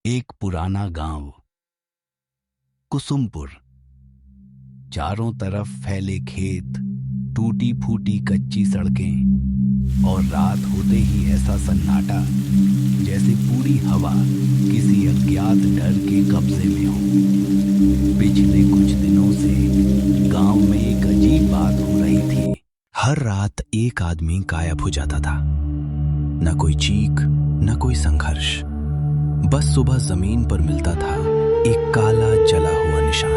एक पुराना गांव कुसुमपुर। चारों तरफ फैले खेत, टूटी फूटी कच्ची सड़कें और रात होते ही ऐसा सन्नाटा जैसे पूरी हवा किसी अज्ञात डर के कब्जे में हो। पिछले कुछ दिनों से गांव में एक अजीब बात हो रही थी। हर रात एक आदमी गायब हो जाता था। न कोई चीख, न कोई संघर्ष, बस सुबह जमीन पर मिलता था एक काला जला हुआ निशान।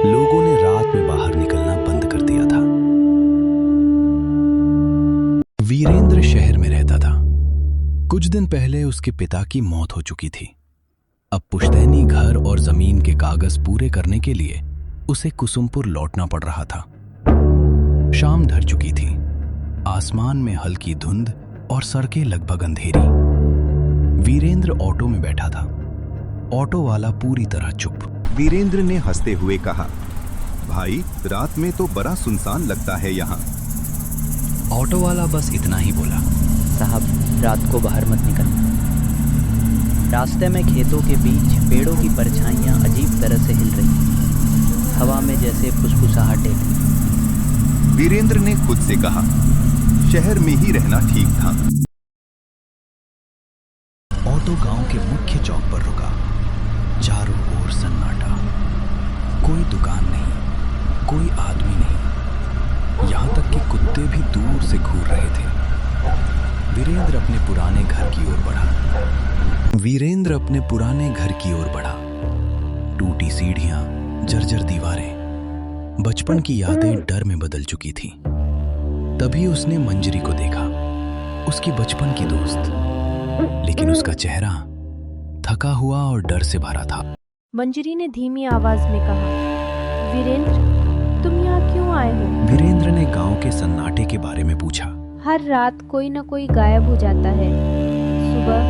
लोगों ने रात में बाहर निकलना बंद कर दिया था। वीरेंद्र शहर में रहता था। कुछ दिन पहले उसके पिता की मौत हो चुकी थी। अब पुश्तैनी घर और जमीन के कागज पूरे करने के लिए उसे कुसुमपुर लौटना पड़ रहा था। शाम ढल चुकी थी। आसमान में हल्की धुंध और सड़कें लगभग अंधेरी। वीरेंद्र ऑटो में बैठा था। ऑटो वाला पूरी तरह चुप। वीरेंद्र ने हंसते हुए कहा, भाई रात में तो बड़ा सुनसान लगता है यहाँ। ऑटो वाला बस इतना ही बोला, साहब रात को बाहर मत निकलना। रास्ते में खेतों के बीच पेड़ों की परछाइयां अजीब तरह से हिल रही, हवा में जैसे फुसफुसाहटें। वीरेंद्र ने खुद से कहा, शहर में ही रहना ठीक था। ऑटो गांव के मुख्य चौक पर रुका। चारों ओर सन्नाटा, कोई दुकान नहीं, कोई आदमी नहीं, यहां तक कि कुत्ते भी दूर से घूर रहे थे। वीरेंद्र अपने पुराने घर की ओर बढ़ा। टूटी सीढ़ियां, जर्जर दीवारें, बचपन की यादें डर में बदल चुकी थी। तभी उसने मंजरी को देखा, उसकी बचपन की दोस्त, लेकिन उसका चेहरा थका हुआ और डर से भरा था। मंजरी ने धीमी आवाज में कहा, वीरेंद्र तुम यहाँ क्यों आए हो? वीरेंद्र ने गांव के सन्नाटे के बारे में पूछा। हर रात कोई न कोई गायब हो जाता है। सुबह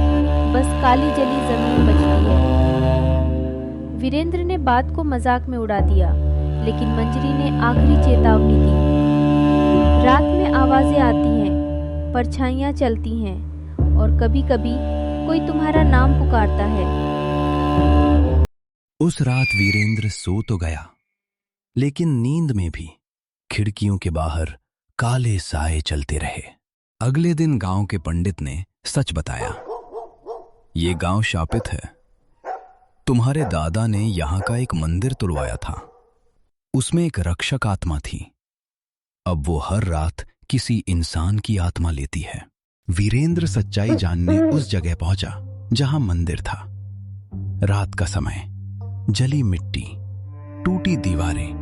बस काली जली जमीन बचती है। वीरेंद्र ने बात को मजाक में उड़ा दिया, लेकिन मंजरी ने आखिरी चेतावनी दी। रात में आवाजें आती हैं, परछाइयां चलती हैं और कभी कभी कोई तुम्हारा नाम पुकारता है। उस रात वीरेंद्र सो तो गया, लेकिन नींद में भी खिड़कियों के बाहर काले साए चलते रहे। अगले दिन गांव के पंडित ने सच बताया, ये गांव शापित है। तुम्हारे दादा ने यहां का एक मंदिर तुड़वाया था। उसमें एक रक्षक आत्मा थी। अब वो हर रात किसी इंसान की आत्मा लेती है। वीरेंद्र सच्चाई जानने उस जगह पहुंचा जहां मंदिर था। रात का समय, जली मिट्टी, टूटी दीवारें,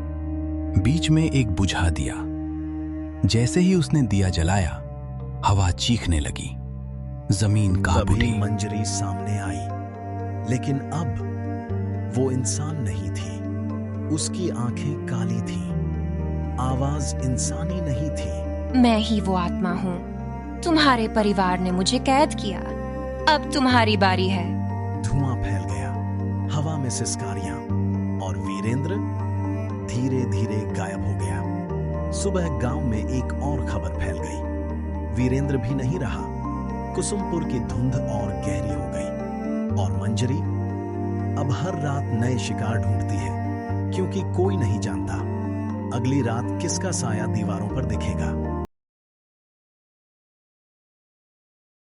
बीच में एक बुझा दिया। जैसे ही उसने दिया जलाया, हवा चीखने लगी, जमीन कांप उठी। मंजरी सामने आई, लेकिन अब वो इंसान नहीं थी। उसकी आंखें काली थीं, आवाज इंसानी नहीं थी। मैं ही वो आत्मा हूँ। तुम्हारे परिवार ने मुझे कैद किया, अब तुम्हारी बारी है। धुआं फैल गया, हवा में सिसकारियां, और वीरेंद्र धीरे धीरे गायब हो गया। सुबह गांव में एक और खबर फैल गई। वीरेंद्र भी नहीं रहा। कुसुमपुर की धुंध और गहरी हो गई, और मंजरी अब हर रात नए शिकार ढूंढती है, क्योंकि कोई नहीं जानता अगली रात किसका साया दीवारों पर दिखेगा।